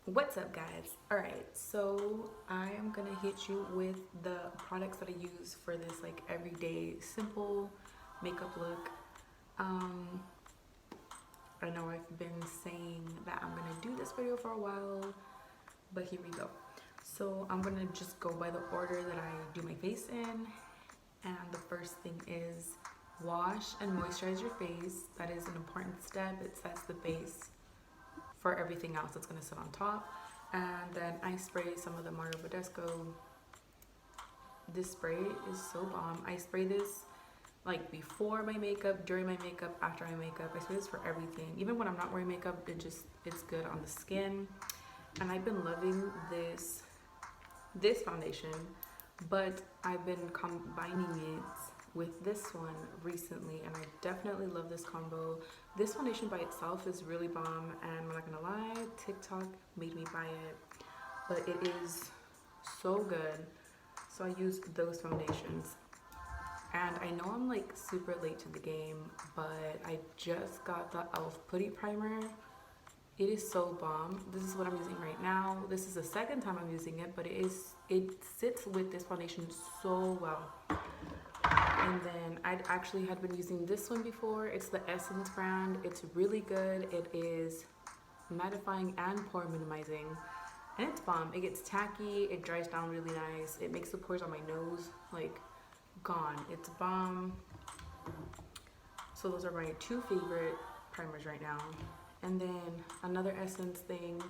What's up, guys? Alright, so I am gonna hit you with the products that I use for this like everyday simple makeup look. um I know I've been saying that I'm gonna do this video for a while, but here we go. So I'm gonna just go by the order that I do my face in, and the first thing is wash and moisturize your face. That is an important step. It sets the base for everything else that's gonna sit on top. And then I spray some of the Badescue. This spray is so bomb. I spray this like before my makeup, during my makeup, after my makeup. I spray this for everything. Even when I'm not wearing makeup, it's good on the skin. And I've been loving this foundation, but I've been combining it with this one recently, and I definitely love this combo. This foundation by itself is really bomb, and I'm not gonna lie, TikTok made me buy it, but it is so good. So I use those foundations. And I know I'm like super late to the game, but I just got the e.l.f. putty primer. It is so bomb. This is what I'm using right now. This is the second time I'm using it, but it sits with this foundation so well. And then I actually had been using this one before. It's the Essence brand. It's really good. It is mattifying and pore minimizing, and it's bomb. It gets tacky, it dries down really nice, it makes the pores on my nose like gone. It's bomb. So those are my two favorite primers right now. And then another Essence thing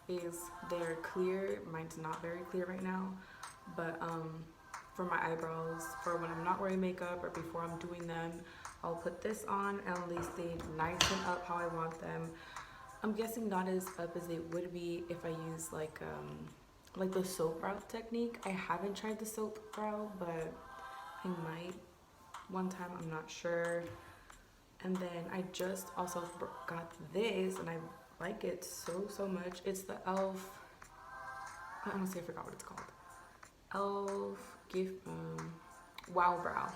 is their clear. Mine's not very clear right now, but for my eyebrows, for when I'm not wearing makeup or before I'm doing them, I'll put this on and they stay nice and up how I want them. I'm guessing not as up as they would be if I use like the soap brow technique. I haven't tried the soap brow, but I might one time, I'm not sure. And then I just also got this, and I like it so much. It's the e.l.f. I honestly forgot what it's called. e.l.f. Gift Wow Brow,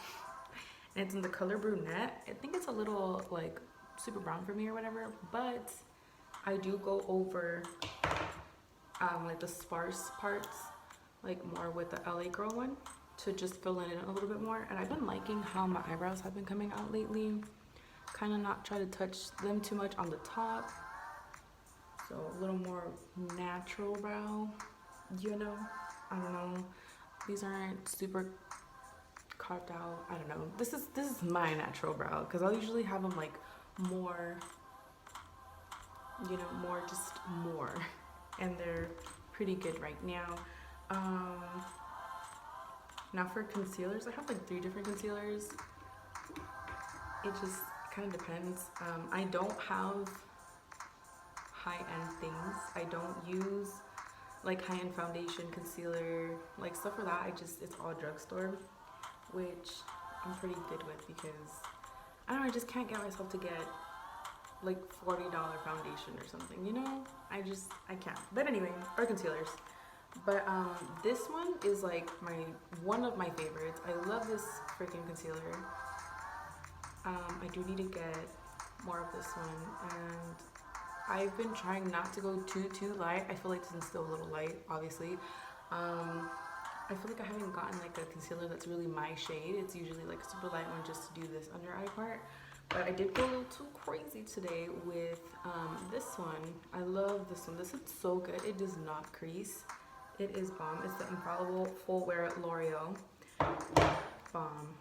and it's in the color brunette. I think it's a little like super brown for me or whatever, but I do go over like the sparse parts like more with the LA Girl one to just fill in a little bit more. And I've been liking how my eyebrows have been coming out lately. Kind of not try to touch them too much on the top, so a little more natural brow, you know. I don't know, these aren't super carved out. I don't know, this is my natural brow, because I'll usually have them like more, you know, more just more, and they're pretty good right now. Now for concealers, I have like 3 different concealers. It just kind of depends. I don't have high-end things. I don't use like high-end foundation, concealer, like stuff for that. It's all drugstore, which I'm pretty good with, because I don't know, I just can't get myself to get like $40 foundation or something, you know. I can't. But anyway, or concealers. But this one is like one of my favorites. I love this freaking concealer. I do need to get more of this one, and I've been trying not to go too light. I feel like this one's still a little light, obviously. I feel like I haven't gotten like a concealer that's really my shade. It's usually like a super light one just to do this under eye part. But I did go a little too crazy today with this one. I love this one. This is so good. It does not crease. It is bomb. It's the Infallible Full Wear L'Oreal. Bomb.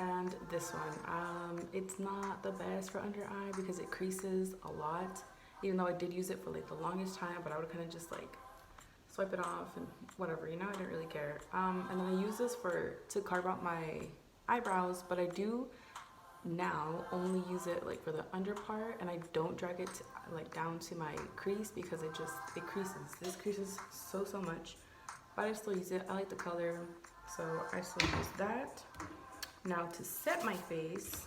And this one, it's not the best for under eye because it creases a lot. Even though I did use it for like the longest time, but I would kind of just like swipe it off and whatever, you know. I didn't really care. And then I use this to carve out my eyebrows, but I do now only use it like for the under part, and I don't drag it like down to my crease because it creases. This creases so much, but I still use it. I like the color, so I still use that. Now to set my face,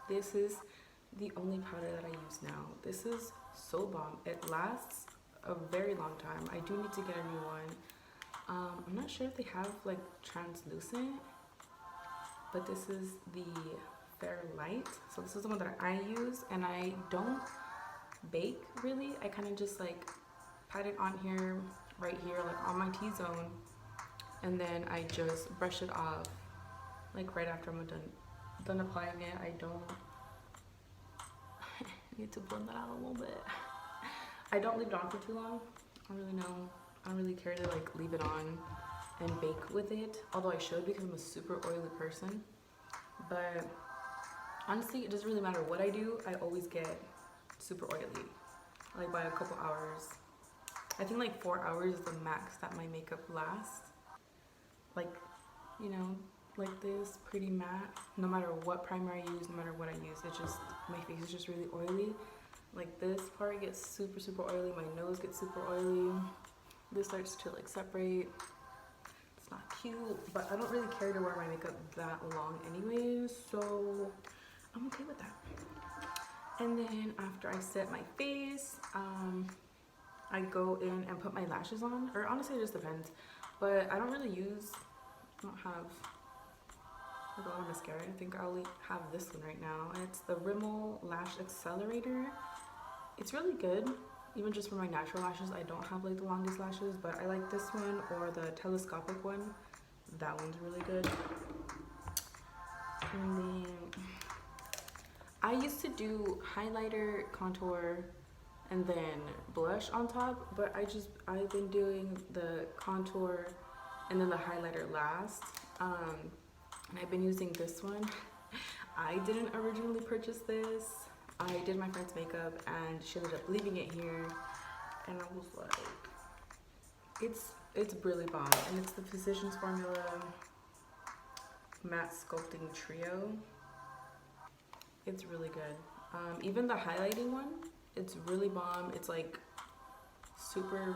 this is the only powder that I use now. This is so bomb. It lasts a very long time. I do need to get a new one. I'm not sure if they have like translucent, but this is the Fair Light. So this is the one that I use, and I don't bake really. I kind of just like pat it on here, right here, like on my T-zone, and then I just brush it off like right after I'm done applying it. I don't need to blend that out a little bit. I don't leave it on for too long. I don't really care to like leave it on and bake with it, although I should because I'm a super oily person. But honestly, it doesn't really matter what I do, I always get super oily, like by a couple hours. I think like 4 hours is the max that my makeup lasts. Like, you know, like this, pretty matte. No matter what primer I use, no matter what I use, it's just, my face is just really oily. Like this part gets super, super oily. My nose gets super oily. This starts to like separate. It's not cute, but I don't really care to wear my makeup that long anyways, so I'm okay with that. And then after I set my face, I go in and put my lashes on, or honestly it just depends, but I don't have like a lot of mascara. I think I only have this one right now, and it's the Rimmel Lash Accelerator. It's really good, even just for my natural lashes. I don't have like the longest lashes, but I like this one or the telescopic one. That one's really good. And then I used to do highlighter, contour, and then blush on top, but I've been doing the contour and then the highlighter last. And I've been using this one. I didn't originally purchase this. I did my friend's makeup and she ended up leaving it here, and I was like, it's really bomb, and it's the Physicians Formula Matte Sculpting Trio. It's really good. Even the highlighting one, it's really bomb. It's like super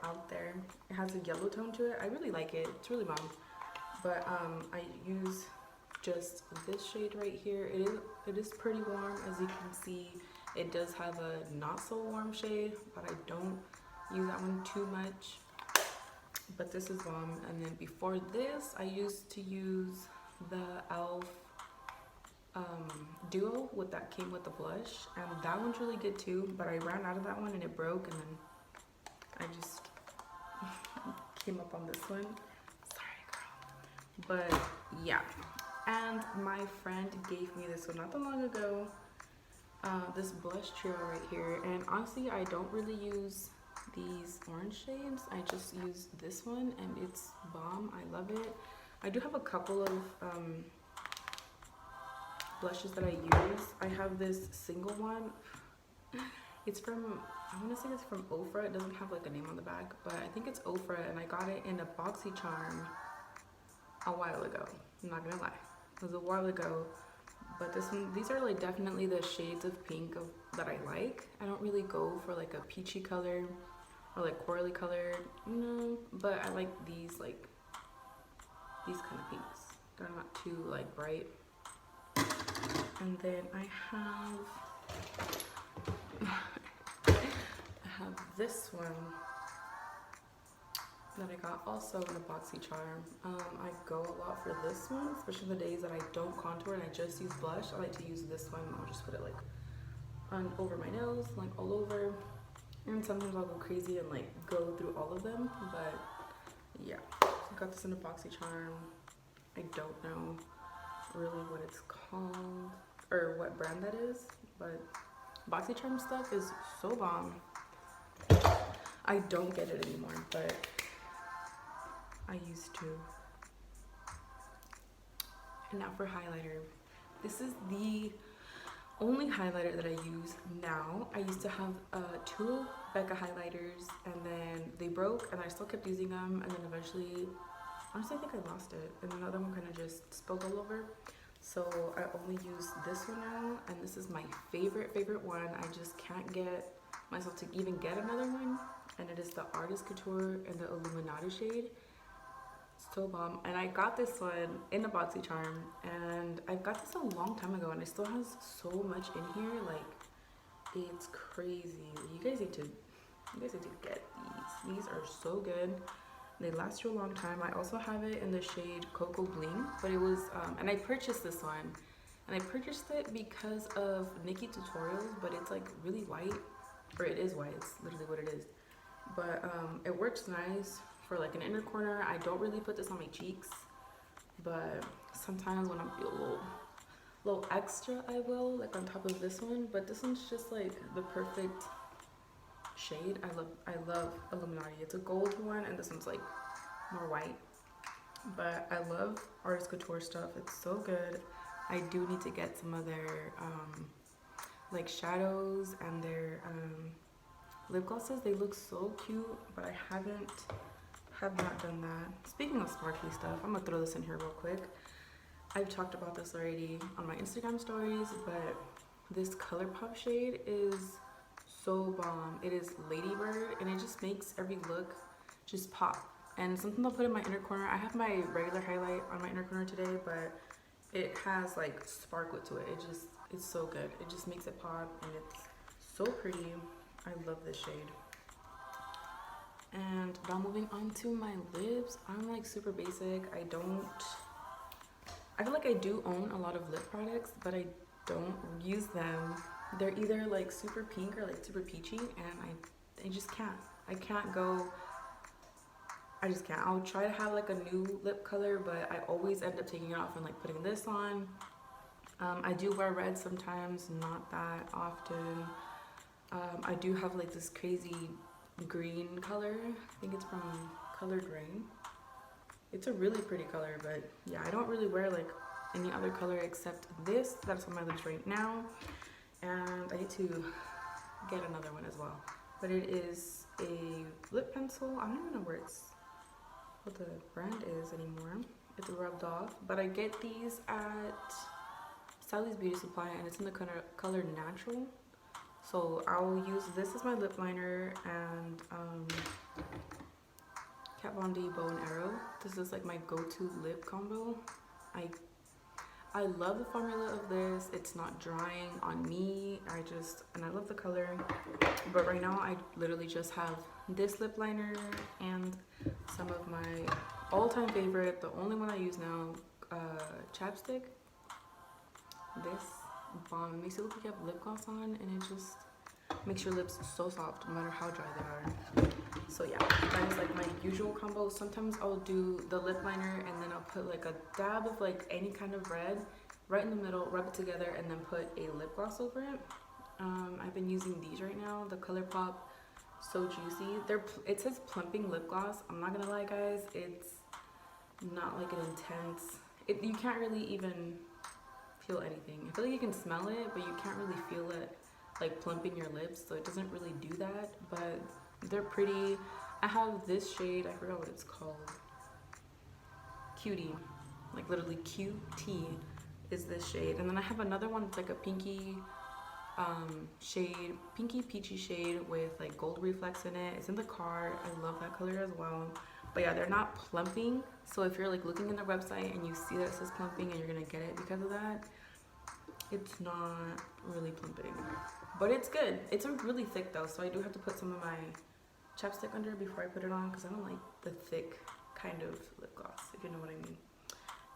out there. It has a yellow tone to it. I really like it. It's really bomb. But I use just this shade right here. It is pretty warm, as you can see. It does have a not so warm shade, but I don't use that one too much. But this is bomb. And then before this, I used to use the e.l.f. Duo that came with the blush, and that one's really good too, but I ran out of that one and it broke, and then I just came up on this one. Sorry, girl. But yeah, and my friend gave me this one not that long ago, this blush trio right here, and honestly I don't really use these orange shades. I just use this one and it's bomb. I love it. I do have a couple of blushes that I use. I have this single one. It's from, I want to say it's from Ofra. It doesn't have like a name on the back, but I think it's Ofra, and I got it in a BoxyCharm a while ago. I'm not gonna lie, it was a while ago. But this one, these are like definitely the shades of pink that I like. I don't really go for like a peachy color or like corally colored, no, but I like these kind of pinks. They're not too like bright. And then I have this one that I got also in a BoxyCharm. I go a lot for this one, especially the days that I don't contour and I just use blush. I like to use this one. I'll just put it like on over my nose, like all over. And sometimes I'll go crazy and like go through all of them. But yeah, so I got this in a BoxyCharm. I don't know really what it's called or what brand that is, but BoxyCharm stuff is so bomb. I don't get it anymore, but I used to. And now for highlighter. This is the only highlighter that I use now. I used to have 2 Becca highlighters, and then they broke and I still kept using them, and then eventually, honestly I think I lost it, and another one kind of just spilled all over. So I only use this one now, and this is my favorite one. I just can't get myself to even get another one, and it is the Artist Couture in the Illuminati shade. So bomb. And I got this one in the BoxyCharm, and I got this a long time ago, and it still has so much in here. Like, it's crazy. You guys need to get these. These are so good. They last you a long time. I also have it in the shade Cocoa Bling, but it was and I purchased this one, and I purchased it because of Nikki Tutorials, but it's like really white, or it is white, it's literally what it is. But it works nice for like an inner corner. I don't really put this on my cheeks, but sometimes when I'm feeling a little extra, I will, like on top of this one. But this one's just like the perfect shade. I love Illuminati. It's a gold one, and this one's like more white. But I love Artist Couture stuff. It's so good. I do need to get some of their like shadows and their lip glosses. They look so cute, but I have not done that. Speaking of sparkly stuff, I'm gonna throw this in here real quick. I've talked about this already on my Instagram stories, but this ColourPop shade is so bomb. It is Ladybird, and it just makes every look just pop. And something I'll put in my inner corner. I have my regular highlight on my inner corner today, but it has like sparkle to it. It's so good. It just makes it pop, and it's so pretty. I love this shade. And now moving on to my lips. I'm like super basic. I feel like I do own a lot of lip products, but I don't use them. They're either like super pink or like super peachy, and I just can't. I just can't. I'll try to have like a new lip color, but I always end up taking it off and like putting this on. I do wear red sometimes, not that often. I do have like this crazy green color. I think it's from Colored Rain. It's a really pretty color, but yeah, I don't really wear like any other color except this that's on my lips right now. And I need to get another one as well. But it is a lip pencil. I don't even know what the brand is anymore. It's rubbed off, but I get these at Sally's Beauty Supply, and it's in the color Natural. So I'll use this as my lip liner, and Kat Von D Bow and Arrow. This is like my go-to lip combo. I love the formula of this. It's not drying on me. And I love the color. But right now I literally just have this lip liner and some of my all-time favorite, the only one I use now, chapstick. This bomb. It makes it look like you have lip gloss on, and it just makes your lips so soft no matter how dry they are. So yeah, that is like my usual combo. Sometimes I'll do the lip liner, and then I'll put like a dab of like any kind of red right in the middle, rub it together, and then put a lip gloss over it. I've been using these right now, the ColourPop So Juicy. It says plumping lip gloss. I'm not gonna lie, guys, it's not like an intense, you can't really even feel anything. I feel like you can smell it, but you can't really feel it like plumping your lips, so it doesn't really do that. But they're pretty. I have this shade, I forgot what it's called, Cutie, like literally QT is this shade. And then I have another one that's like a pinky shade, pinky peachy shade with like gold reflex in it. It's in the card. I love that color as well. But yeah, they're not plumping, so if you're like looking in their website and you see that it says plumping and you're gonna get it because of that, it's not really plumping, but it's good. It's a really thick though, so I do have to put some of my chapstick under before I put it on, because I don't like the thick kind of lip gloss, if you know what I mean.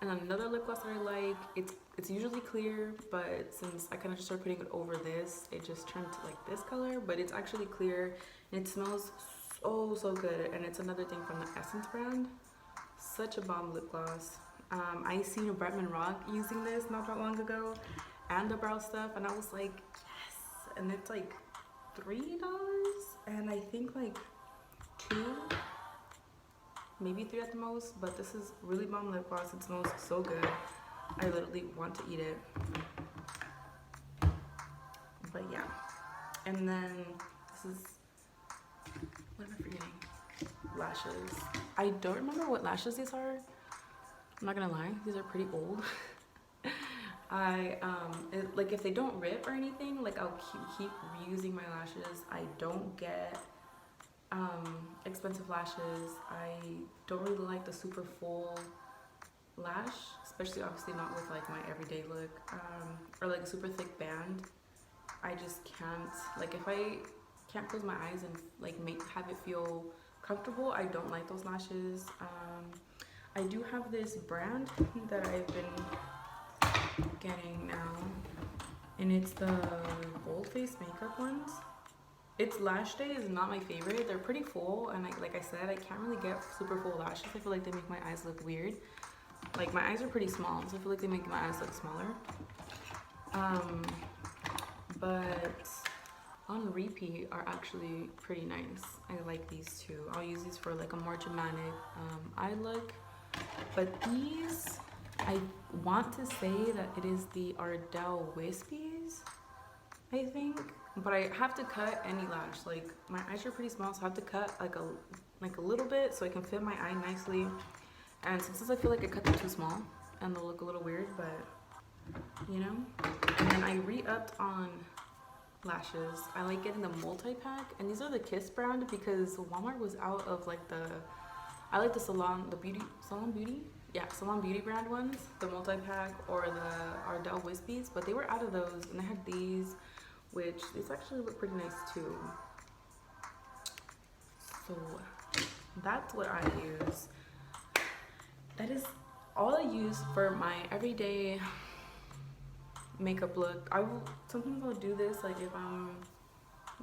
And then another lip gloss that I like, it's usually clear, but since I kind of just started putting it over this, it just turned to like this color, but it's actually clear, and it smells so good. And it's another thing from the Essence brand. Such a bomb lip gloss. I seen Bretman Rock using this not that long ago, and the brow stuff, and I was like, yes. And it's like $3, and I think like 2, maybe 3 at the most. But this is really bomb lip gloss. It smells so good. I literally want to eat it. But yeah, and then this is, what am I forgetting? Lashes. I don't remember what lashes these are. I'm not gonna lie, these are pretty old. Like if they don't rip or anything, like I'll keep reusing my lashes. I don't get expensive lashes. I don't really like the super full lash, especially obviously not with like my everyday look, or like a super thick band. I just can't, like if I can't close my eyes and like have it feel comfortable, I don't like those lashes. I do have this brand that I've been getting now, and it's the bold face makeup ones. its lash day is not my favorite. They're pretty full, and like I said, I can't really get super full lashes. I feel like they make my eyes look weird. Like my eyes are pretty small, so I feel like they make my eyes look smaller. But on repeat are actually pretty nice. I like these too. I'll use these for like a more dramatic eye look. But these, I want to say that it is the Ardell wispies, I think. But I have to cut any lash. Like my eyes are pretty small, so I have to cut like a little bit so I can fit my eye nicely. And sometimes I feel like I cut them too small and they'll look a little weird, but you know. And then I re-upped on lashes. I like getting the multi-pack, and these are the Kiss brand because Walmart was out of like I like the Salon Beauty brand ones, the multi-pack or the Ardell wispies, but they were out of those, and they had these, which these actually look pretty nice too. So that's what I use. That is all I use for my everyday makeup look. Sometimes I'll do this like if I'm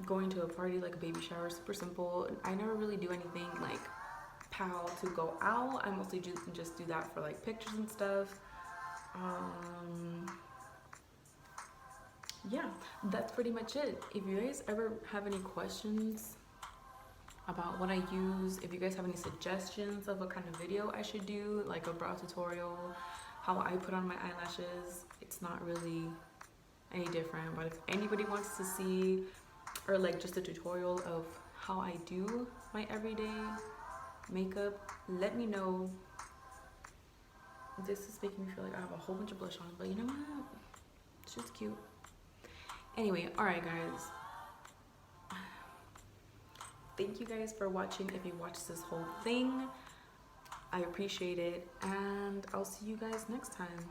going to a party, like a baby shower, super simple. I never really do anything like pal to go out. I mostly just do that for like pictures and stuff. Yeah, that's pretty much it. If you guys ever have any questions about what I use, if you guys have any suggestions of what kind of video I should do, like a brow tutorial, how I put on my eyelashes, it's not really any different. But if anybody wants to see, or like just a tutorial of how I do my everyday makeup, let me know. This is making me feel like I have a whole bunch of blush on, but you know what? It's just cute. Anyway, alright guys. Thank you guys for watching. If you watched this whole thing, I appreciate it, and I'll see you guys next time.